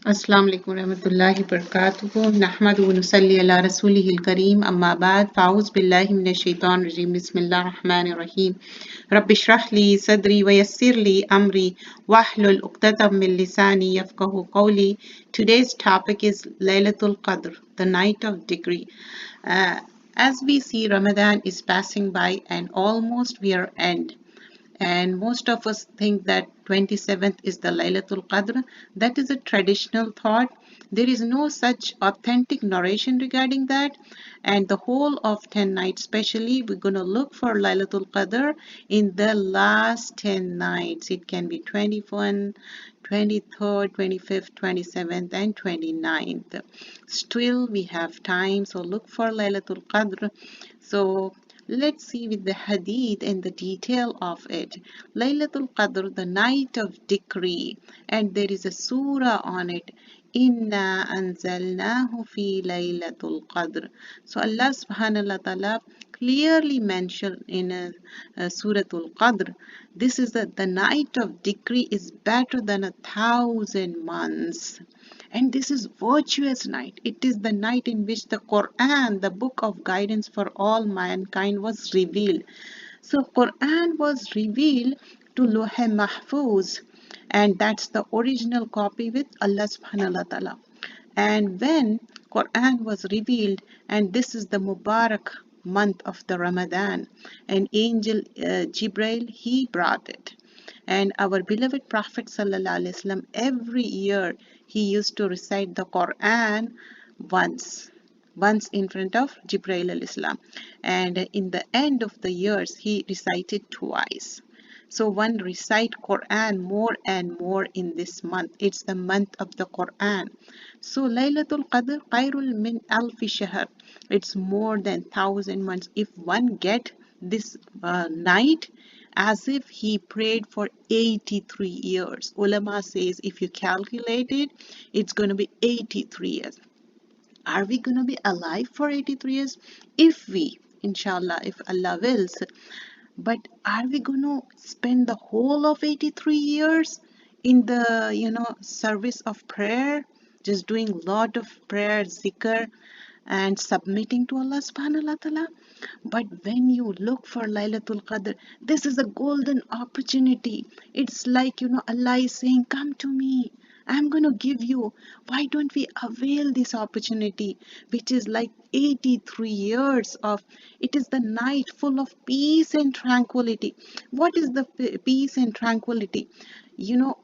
अस्सलाम वालेकुम रहमतुल्लाहि वबरकातुहू नहमदुहु व नुसल्ली अला रसूलिहिल करीम अम्मा बाद फ़ाऊज़ बिल्लाहि मिनश शैतानिर रजीम बिस्मिल्लाहिर रहमानिर रहीम रब्बिश्रह ली सदरी व यस्सिर ली amri wahlul uqdatam min lisani yafqahu qawli. Today's topic is Laylatul Qadr, the night of decree. Uh, as we see, Ramadan is passing by and almost we are end. And most of us think that 27th is the Laylatul Qadr. That is a traditional thought. There is no such authentic narration regarding that. And the whole of 10 nights, especially, we're going to look for Laylatul Qadr in the last 10 nights. It can be 21, 23rd, 25th, 27th, and 29th. Still, we have time, so look for Laylatul Qadr. So let's see with the hadith and the detail of it. Laylatul Qadr, the night of decree, and there is a surah on it. Inna anzalnahu fi Laylatul Qadr. So Allah subhanahu wa ta'ala clearly mentioned in Suratul Qadr, this is the night of decree is better than 1,000 months. And this is virtuous night. It is the night in which the Quran, the book of guidance for all mankind, was revealed. So Quran was revealed to Loh Mahfuz, and that's the original copy with Allah subhanahu wa ta'ala. And when Quran was revealed, and this is the Mubarak month of the Ramadan, and angel Jibril, he brought it. And our beloved Prophet ﷺ, every year he used to recite the Quran once in front of Jibril al-Islam. And in the end of the years, he recited twice. So one recite Quran more and more in this month. It's the month of the Quran. So Laylatul Qadr Khairul min alfi shahr. It's more than 1,000 months. If one get this night, as if he prayed for 83 years. Ulama says if you calculate it, it's going to be 83 years. Are we going to be alive for 83 years? If we, inshallah, if Allah wills. But are we going to spend the whole of 83 years in the, service of prayer? Just doing lot of prayer, zikr, and submitting to Allah subhanahu wa ta'ala. But when you look for Laylatul Qadr, this is a golden opportunity. It's like, Allah is saying, come to me. I'm going to give you. Why don't we avail this opportunity, which is like 83 years of, it is the night full of peace and tranquility. What is the peace and tranquility?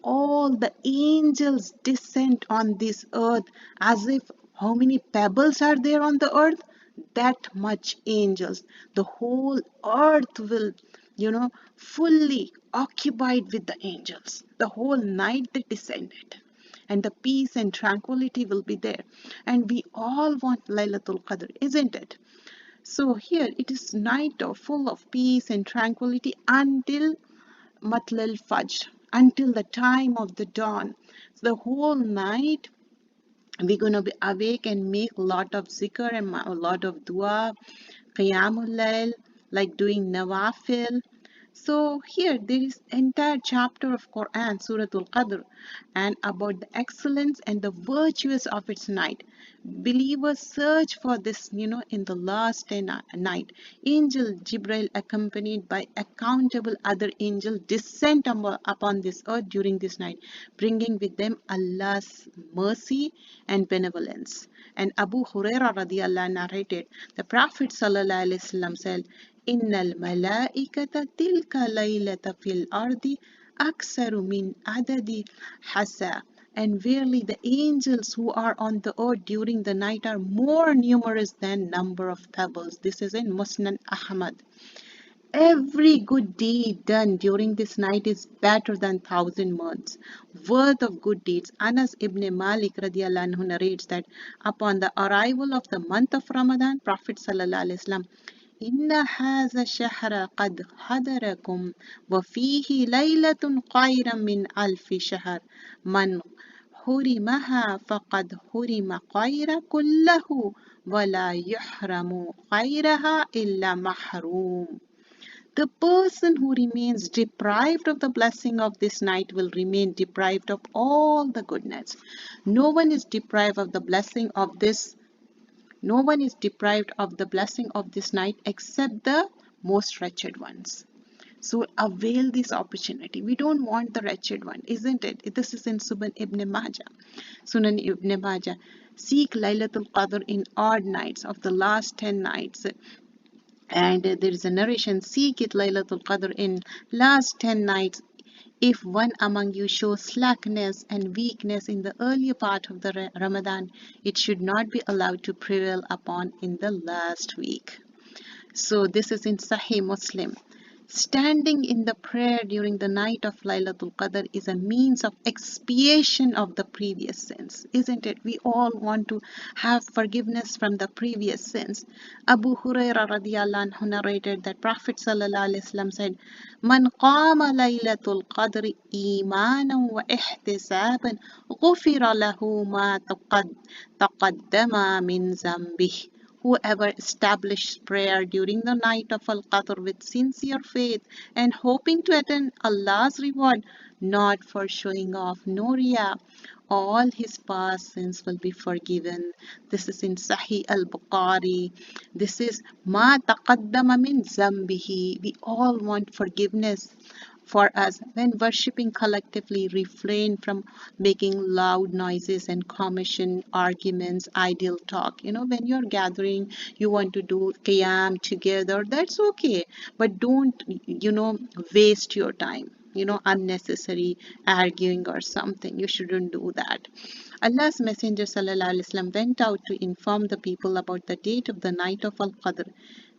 All the angels descend on this earth as if how many pebbles are there on the earth? That much angels. The whole earth will, fully occupied with the angels. The whole night they descended. And the peace and tranquility will be there. And we all want Laylatul Qadr, isn't it? So here it is night full of peace and tranquility until Matlal Fajr, until the time of the dawn. So the whole night we're going to be awake and make a lot of zikr and a lot of dua, qiyamul layl, like doing nawafil. So here there is entire chapter of Quran, Suratul Qadr, and about the excellence and the virtues of its night. Believers search for this, in the last night. Angel Jibril, accompanied by accountable other angels, descend upon this earth during this night, bringing with them Allah's mercy and benevolence. And Abu Huraira radiallahu narrated, the Prophet sallallahu alaihi wasallam said, Innal malaikata tilka laylata fil ardi aksaru min adadi hasa. And verily the angels who are on the earth during the night are more numerous than number of pebbles. This is in Musnad Ahmad. Every good deed done during this night is better than 1,000 months worth of good deeds. Anas ibn Malik radiallahu anhu narrates that upon the arrival of the month of Ramadan, Prophet sallallahu alaihi wasallam, Inna haza shahra qad hadarakum wa fihi laylatun khayran min alfi shahr. Man hurimaha faqad hurima khayra kullahu wa la yuhramu khayraha illa mahrum. The person who remains deprived of the blessing of this night will remain deprived of all the goodness. No one is deprived of the blessing of this. No one is deprived of the blessing of this night except the most wretched ones. So avail this opportunity. We don't want the wretched one, isn't it? This is in Sunan Ibn Majah. Seek Laylatul Qadr in odd nights of the last 10 nights. And there is a narration, seek it Laylatul Qadr in last 10 nights. If one among you shows slackness and weakness in the earlier part of the Ramadan, it should not be allowed to prevail upon in the last week. So this is in Sahih Muslim. Standing in the prayer during the night of Laylatul Qadr is a means of expiation of the previous sins, isn't it? We all want to have forgiveness from the previous sins. Abu Huraira radiallahu anhu narrated that Prophet sallallahu alaihi wasallam said, "Man qama Laylatul Qadr imanan wa ihtisaban, ghufira lahu ma taqaddama min zambih." Whoever establishes prayer during the night of Al-Qadr with sincere faith and hoping to attain Allah's reward, not for showing off, no riya, all his past sins will be forgiven. This is in Sahih al-Bukhari. This is ma taqaddama min zambihi. We all want forgiveness. For us, when worshipping collectively, refrain from making loud noises and commotion, arguments, idle talk. When you're gathering, you want to do qiyam together, that's okay. But don't, waste your time, unnecessary arguing or something. You shouldn't do that. Allah's Messenger sallallahu alaihi wasallam went out to inform the people about the date of the night of Al-Qadr.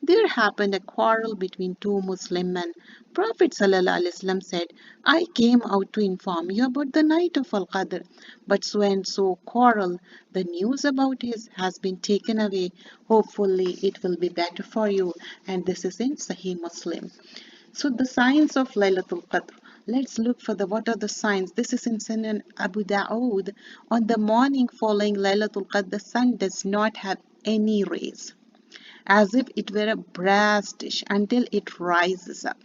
There happened a quarrel between two Muslim men. Prophet ﷺ said, I came out to inform you about the night of Al-Qadr, but so and so quarrel. The news about it has been taken away. Hopefully it will be better for you. And this is in Sahih Muslim. So the signs of Laylatul Qadr. Let's look for what are the signs. This is in Sunan Abu Dawood. On the morning following Laylatul Qadr, the sun does not have any rays, as if it were a brass dish, until it rises up.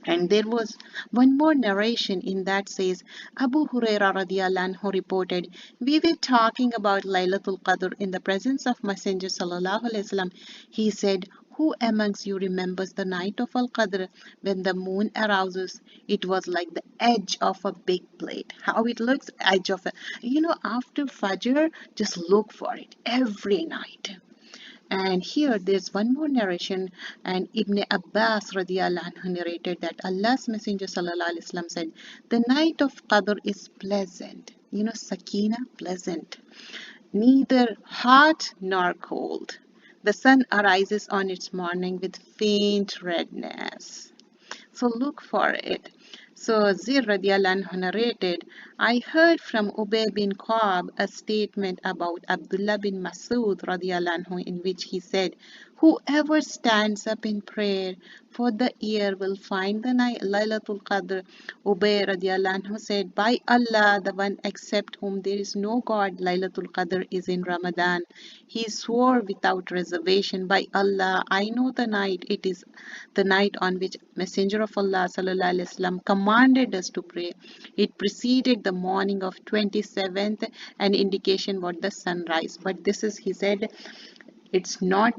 And there was one more narration in that says, Abu Huraira radiallahu anhu reported, we were talking about Laylatul Qadr in the presence of Messenger sallallahu alaihi wasallam. He said, who amongst you remembers the night of Al-Qadr when the moon arises? It was like the edge of a big plate. How it looks, edge of a, after Fajr, just look for it every night. And here there's one more narration, and Ibn Abbas radiallahu anhu narrated that Allah's Messenger sallallahu alaihi wasallam said, the night of Qadr is pleasant. Sakina, pleasant. Neither hot nor cold. The sun arises on its morning with faint redness. So look for it. So Zir radiallahu anhu narrated, I heard from Ubay bin Ka'b a statement about Abdullah bin Masud radiallahu anhu, in which he said, whoever stands up in prayer for the year will find the night Laylatul Qadr. Ubay radiallahu anhu said, by Allah, the one except whom there is no God, Laylatul Qadr is in Ramadan. He swore without reservation, by Allah, I know the night. It is the night on which Messenger of Allah sallallahu alaihi wasallam commanded us to pray. It preceded the morning of 27th, an indication what the sunrise. But this is, he said, it's not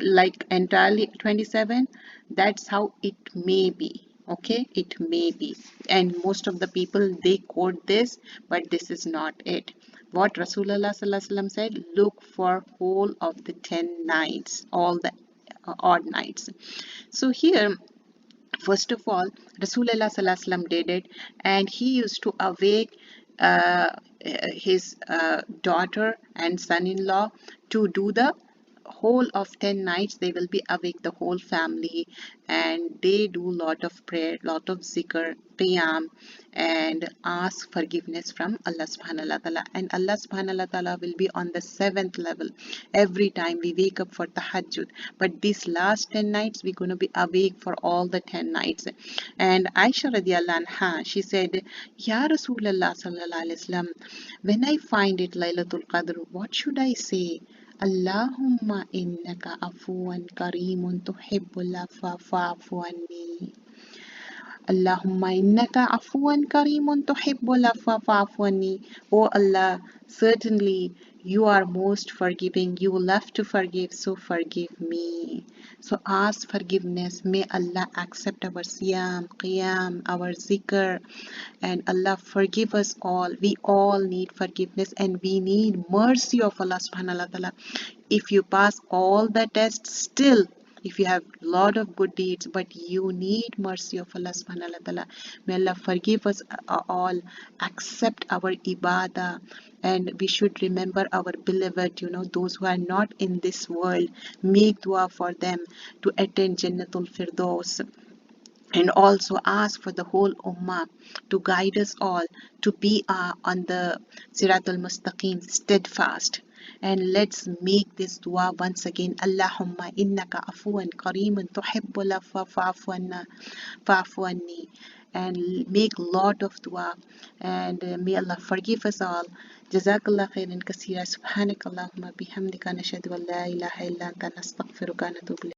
like entirely 27. That's how it may be. Okay, it may be. And most of the people, they quote this, but this is not it. What Rasulullah sallallahu alaihi wasallam said, look for whole of the 10 nights, all the odd nights. So here, first of all, Rasulullah sallallahu alaihi wasallam did it, and he used to awake his daughter and son-in-law to do the whole of 10 nights. They will be awake, the whole family, and they do lot of prayer, lot of zikr, qiyam, and ask forgiveness from Allah subhanahu wa ta'ala. And Allah subhanahu wa ta'ala will be on the 7th level every time we wake up for tahajjud. But these last 10 nights, we're going to be awake for all the 10 nights. And Aisha radiallahu anha, she said, Ya Rasulullah sallallahu alaihi wasallam, when I find it Laylatul Qadr, what should I say? Allahumma innaka afuwan kareemun tuhibbul afwa fa'fu anni. Allahumma innaka afuwan kareemun tuhibbul afwa fa'fu anni. O Allah, certainly you are most forgiving. You love to forgive, so forgive me. So ask forgiveness. May Allah accept our siyam, qiyam, our zikr, and Allah forgive us all. We all need forgiveness and we need mercy of Allah subhanahu wa ta'ala. If you pass all the tests, still if you have lot of good deeds but you need mercy of Allah subhanahu wa ta'ala, may Allah forgive us all, accept our ibadah, and we should remember our beloved, those who are not in this world. Make dua for them to attain Jannatul Firdaus, and also ask for the whole ummah to guide us all to be on the Siratul Mustaqim, steadfast. And let's make this dua once again. Allahumma innaka afuwan kareemun tuhibbul afwa fa'fu anni. And make lot of dua, and may Allah forgive us all. Jazakallah khairan kaseera. Subhanakallahumma bihamdika nashhadu an la ilaha illa anta nastaghfiruka wa natubu ilayk.